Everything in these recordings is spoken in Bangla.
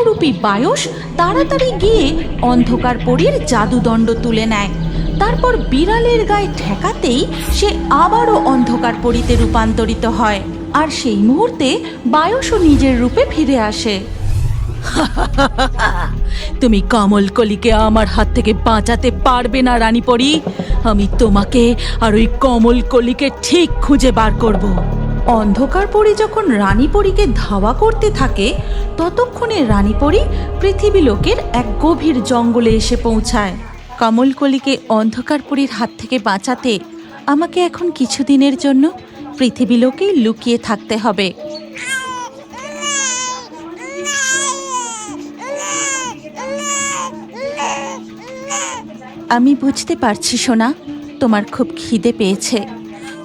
রূপী বায়স তাড়াতাড়ি গিয়ে অন্ধকার পরীর জাদুদণ্ড তুলে নেয়। তারপর বিড়ালের গায়ে ঠেকাতেই সে আবারও অন্ধকার পরীতে রূপান্তরিত হয়, আর সেই মুহূর্তে বায়সও নিজের রূপে ফিরে আসে। তুমি কমলকলিকে আমার হাত থেকে বাঁচাতে পারবে না রানীপরি। আমি তোমাকে আর ওই কমলকলিকে ঠিক খুঁজে বার করব। অন্ধকার পরী যখন রানীপরীকে ধাওয়া করতে থাকে, ততক্ষণে রানীপরী পৃথিবী লোকের এক গভীর জঙ্গলে এসে পৌঁছায়। কমলকলিকে অন্ধকার পরীর হাত থেকে বাঁচাতে আমাকে এখন কিছুদিনের জন্য পৃথিবী লোকেই লুকিয়ে থাকতে হবে। আমি বুঝতে পারছি সোনা, তোমার খুব খিদে পেয়েছে,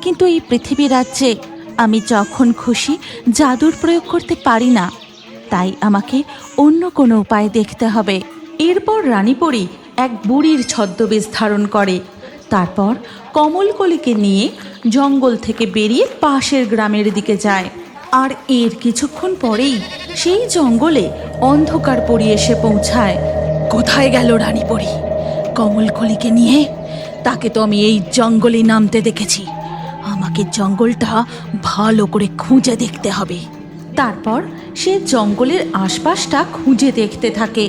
কিন্তু এই পৃথিবী রাজ্যে আমি যখন খুশি জাদুর প্রয়োগ করতে পারি না, তাই আমাকে অন্য কোনো উপায় দেখতে হবে। এরপর রানীপরী এক বুড়ির ছদ্মবেশ ধারণ করে। তারপর কমলকলিকে নিয়ে জঙ্গল থেকে বেরিয়ে পাশের গ্রামের দিকে যায়। আর এর কিছুক্ষণ পরেই সেই জঙ্গলে অন্ধকার পরী এসে পৌঁছায়। কোথায় গেল রানীপরী? কমলকলিকে নিয়ে? তাকে তো আমি এই জঙ্গলে নামতে দেখেছি। আমাকে জঙ্গলটা ভালো করে খুঁজে দেখতে হবে। তারপর সে জঙ্গলের আশপাশটা খুঁজে দেখতে থাকে।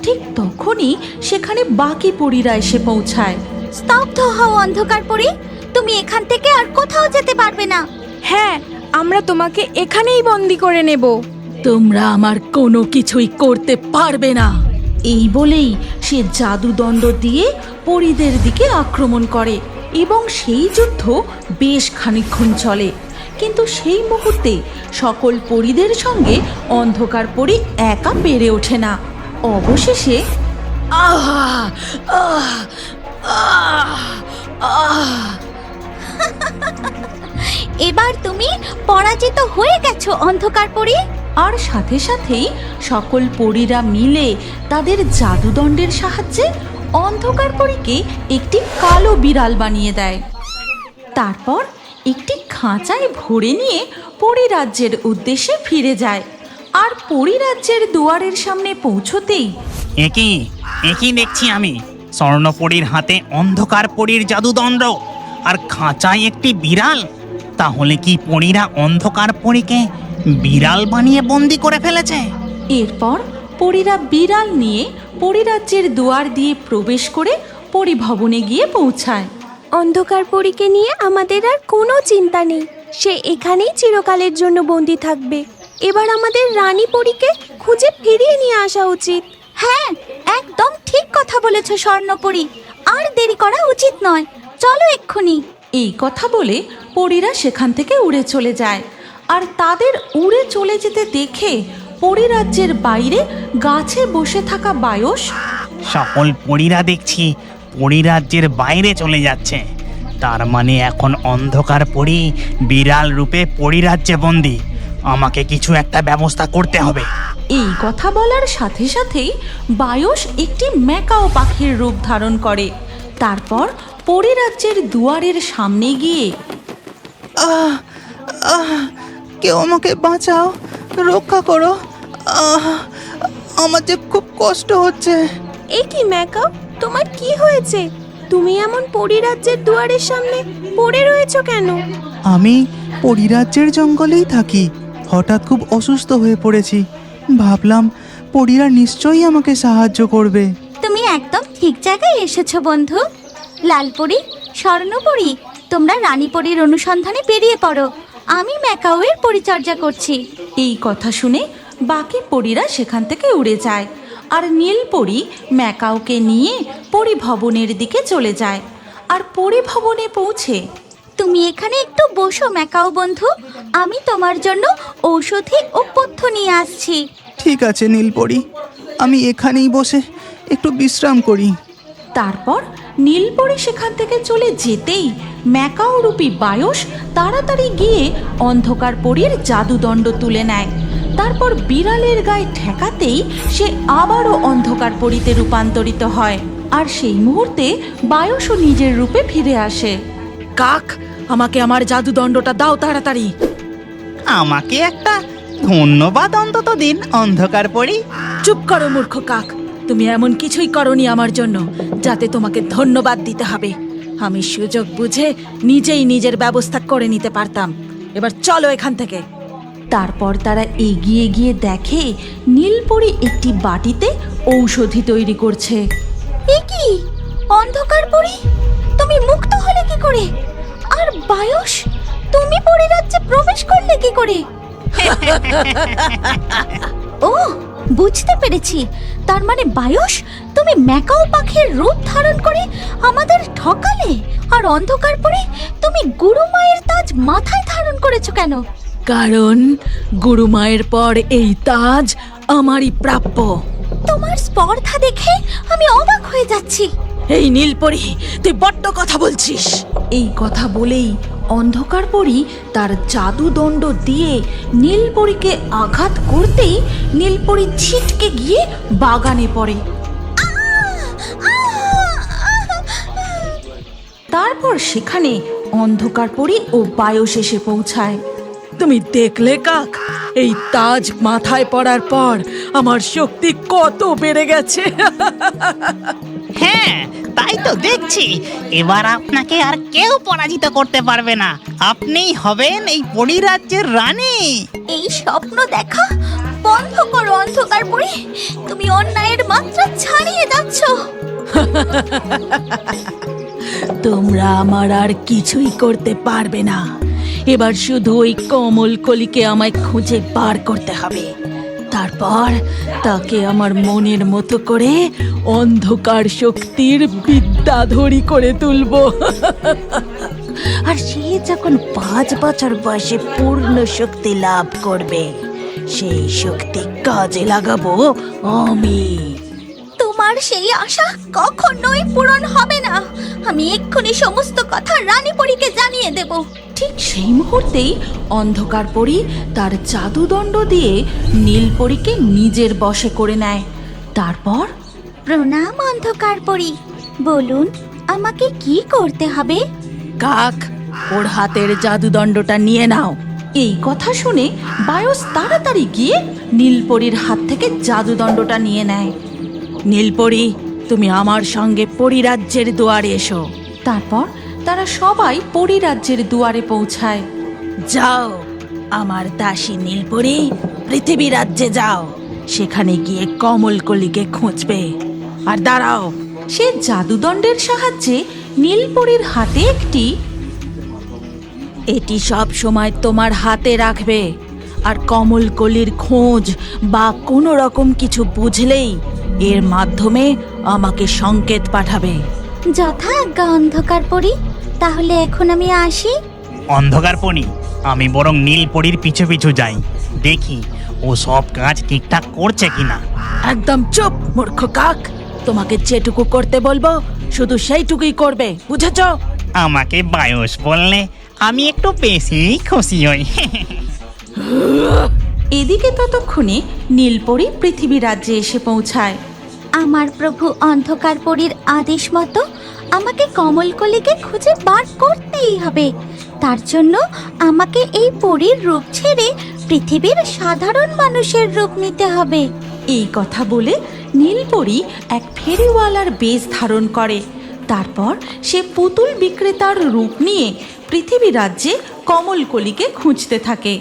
ঠিক তখনই সেখানে বাকি পরীরা এসে পৌঁছায়। স্তব্ধ হও অন্ধকার পরী, তুমি এখান থেকে আর কোথাও যেতে পারবে না। হ্যাঁ, আমরা তোমাকে এখানেই বন্দি করে নেব। তোমরা আমার কোনো কিছুই করতে পারবে না। এই বলেই সে জাদুদণ্ড দিয়ে পরীদের দিকে আক্রমণ করে এবং সেই যুদ্ধ বেশ খানিকক্ষণ চলে। কিন্তু সেই মুহূর্তে সকল পরীদের সঙ্গে অন্ধকার পরী একা পেরে ওঠে না। অবশেষে এবার তুমি পরাজিত হয়ে গেছো অন্ধকার পরী। আর সাথে সাথেই সকল পরীরা মিলে তাদের জাদুদণ্ডের সাহায্যে অন্ধকার পরীকে একটি কালো বিড়াল বানিয়ে দেয়। তারপর একটি খাঁচায় ভরে নিয়ে পরীরাজ্যের উদ্দেশ্যে ফিরে যায়। আর পরীরাজ্যের দুয়ারের সামনে পৌঁছতেই একই দেখছি আমি, স্বর্ণপরীর হাতে অন্ধকার পরীর জাদুদণ্ড আর খাঁচায় একটি বিড়াল। তাহলে কি পরীরা অন্ধকার পরীকে বিড়াল বানিয়ে বন্দি করে ফেলেছে? এরপর পরীরা বিড়াল নিয়ে পরীরাজ্যের দুয়ার দিয়ে প্রবেশ করে পরীভবনে গিয়ে পৌঁছায়। অন্ধকার পরীকে নিয়ে আমাদের আর কোনো চিন্তা নেই। সে এখানেই চিরকালের জন্য বন্দি থাকবে। এবার আমাদের রানী পরীকে খুঁজে ফিরিয়ে নিয়ে আসা উচিত। হ্যাঁ, একদম ঠিক কথা বলেছো স্বর্ণপরী। আর দেরি করা উচিত নয়, চলো এক্ষুনি। এই কথা বলে পরীরা সেখান থেকে উড়ে চলে যায়। আর তাদের উড়ে চলে যেতে দেখে পরীরাজ্যের বাইরে গাছে বসে থাকা বায়স সকল পরীরা দেখছি পরীরাজ্যের বাইরে চলে যাচ্ছে। তার মানে এখন অন্ধকার পরী বিড়াল রূপে পরীরাজ্যে বন্দি। আমাকে কিছু একটা ব্যবস্থা করতে হবে। এই কথা বলার সাথে সাথেই বায়স একটি ম্যাকাও পাখির রূপ ধারণ করে। তারপর পরীরাজ্যের দুয়ারের সামনে গিয়ে কেউ আমাকে বাঁচাও, রক্ষা করো। আমার যে খুব কষ্ট হচ্ছে। এ কি ম্যাকাও, তোমার কি হয়েছে? তুমি এমন পরীরাজ্যের দুয়ারের সামনে পড়ে রয়েছো কেন? আমি পরীরাজ্যের জঙ্গলেই থাকি। হঠাৎ খুব অসুস্থ হয়ে পড়েছি। ভাবলাম পরীরা নিশ্চয়ই আমাকে সাহায্য করবে। তুমি একদম ঠিক জায়গায় এসেছো বন্ধু। লালপরি, স্বর্ণপরি, তোমরা রানীপরীর অনুসন্ধানে বেরিয়ে পড়ো। আমি ম্যাকাওয়ের পরিচর্যা করছি। এই কথা শুনে বাকি পরীরা সেখান থেকে উড়ে যায়। আর নীলপরি ম্যাকাওকে নিয়ে পরীভবনের দিকে চলে যায়। আর পরীভবনে পৌঁছে তুমি এখানে একটু বসো ম্যাকাও বন্ধু, আমি তোমার জন্য ঔষধি ও পথ্য নিয়ে আসছি। ঠিক আছে নীলপরি, আমি এখানেই বসে একটু বিশ্রাম করি। তারপর নীলপরি সেখান থেকে চলে যেতেই ম্যাকাও রূপী বায়স তাড়াতাড়ি গিয়ে অন্ধকার পরীর জাদুদণ্ড তুলে নেয়। তারপর বিড়ালের গায়ে ঠেকাতেই সে আবারও অন্ধকার পরীতে রূপান্তরিত হয়। আর সেই মুহূর্তে বায়সও নিজের রূপে ফিরে আসে। কাক, আমাকে আমার জাদুদণ্ডটা দাও তাড়াতাড়ি। আমাকে একটা ধন্যবাদ অন্তত দিন অন্ধকার পরি। চুপ করো মূর্খ কাক, তুমি এমন কিছুই করনি আমার জন্য যাতে তোমাকে ধন্যবাদ দিতে হবে। আমি সুযোগ বুঝে নিজেই নিজের ব্যবস্থা করে নিতে পারতাম। এবার চলো এখান থেকে। তারপর তারা এগিয়ে গিয়ে দেখে নীলপরি একটি বাটিতে ঔষধি তৈরি করছে। এ কি অন্ধকার পরি, তুমি মুক্ত হলে কি করে? আর বায়স, তুমি পরিরাজ্যে প্রবেশ করলে কি করে? ও, বুঝতে পেরেছি। তার মানে বায়স, তুমি ম্যাকাও পাখির রূপ ধারণ করে আমাদের ঠকালে। আর অন্ধকার পরি, তুমি গুরুমায়ের তাজ মাথায় ধারণ করেছো কেন? কারণ গুরুমায়ের পর এই তাজ আমারই প্রাপ্য। তোমার স্পর্ধা দেখে আমি অবাক হয়ে যাচ্ছি। এই নীলপরি, তুই বড্ড কথা বলছিস। এই কথা বলেই অন্ধকার পরি তার জাদুদণ্ড দিয়ে নীলপরিকে আঘাত করতেই নীলপরি ছিটকে গিয়ে বাগানে পড়ে। তারপর সেখানে অন্ধকার পরি ও বায়স এসে পৌঁছায়। তুমি দেখলে কাক, এই তাজ মাথায় পড়ার পর আমার শক্তি কত বেড়ে গেছে। হ্যাঁ, তাই তো দেখছি। এবার আপনাকে আর কেউ পরাজিত করতে পারবে না। আপনিই হবেন এই পরিরাজ্যের রানী। এই স্বপ্ন দেখা বন্ধ করো অন্ধকার পরি, তুমি অন্যায়ের মাত্রা ছাড়িয়ে যাচ্ছ। তোমরা আমার আর কিছুই করতে পারবে না। এবার শুধু ওই কমল কলিকে আমায় খুঁজে বার করতে হবে। তারপর তাকে আমার মনের মতো করে অন্ধকার শক্তির বিদ্যাধরী করে তুলব। আর সে যখন 5 বছর বয়সে পূর্ণ শক্তি লাভ করবে, সেই শক্তি কাজে লাগাবো আমি। তোমার সেই আশা কখনোই পূরণ হবে না। আমি এক্ষুনি সমস্ত কথা রানীপরীকে জানিয়ে দেব। ঠিক সেই মুহূর্তেই অন্ধকার পরি তার জাদুদণ্ড দিয়ে নীলপরীকে নিজের বশে করে নেয়। তারপর প্রণাম অন্ধকার পরী, বলুন আমাকে কি করতে হবে? কাক, ওর হাতের জাদুদণ্ডটা নিয়ে নাও। এই কথা শুনে বায়স তাড়াতাড়ি গিয়ে নীলপরীর হাত থেকে জাদুদণ্ডটা নিয়ে নেয়। নীলপরি, তুমি আমার সঙ্গে পরিরাজ্যের দুয়ারে এসো। তারপর তারা সবাই পরিরাজ্যের দুয়ারে পৌঁছায়। যাও আমার দাসী নীলপরি, পৃথিবী রাজ্যে যাও। সেখানে গিয়ে কমলকলিকে খুঁজবে। আর দাঁড়াও, সে জাদুদণ্ডের সাহায্যে নীলপরির হাতে এটি সব সময় তোমার হাতে রাখবে। আর কমলকলির খোঁজ বা কোনো রকম কিছু বুঝলেই এর মাধ্যমে আমাকে সংকেত পাঠাবে। যথা আজ্ঞা অন্ধকার পরী, তাহলে এখন আমি আসি। অন্ধকার পরি, আমি বরং নীলপরির পিছু পিছু যাই, দেখি ও সব কাজ ঠিকঠাক করছে কিনা। একদম চুপ মূর্খ কাক, তোমাকে যেটুকু করতে বলবো শুধু সেইটুকুই করবে, বুঝেছো? আমাকে বায়স বললে আমি একটু বেশি খুশি হই। এদিকে ততক্ষণে নীলপরি পৃথিবী রাজ্যে এসে পৌঁছায়। আমার প্রভু অন্ধকার পরীর আদেশ মতো আমাকে কমলকলিকে খুঁজে বার করতেই হবে। তার জন্য আমাকে এই পরীর রূপ ছেড়ে পৃথিবীর সাধারণ মানুষের রূপ নিতে হবে। এই কথা বলে নীলপরি এক ফেরিওয়ালার বেশ ধারণ করে। তারপর সে পুতুল বিক্রেতার রূপ নিয়ে পৃথিবী রাজ্যে কমলকলিকে খুঁজতে থাকে।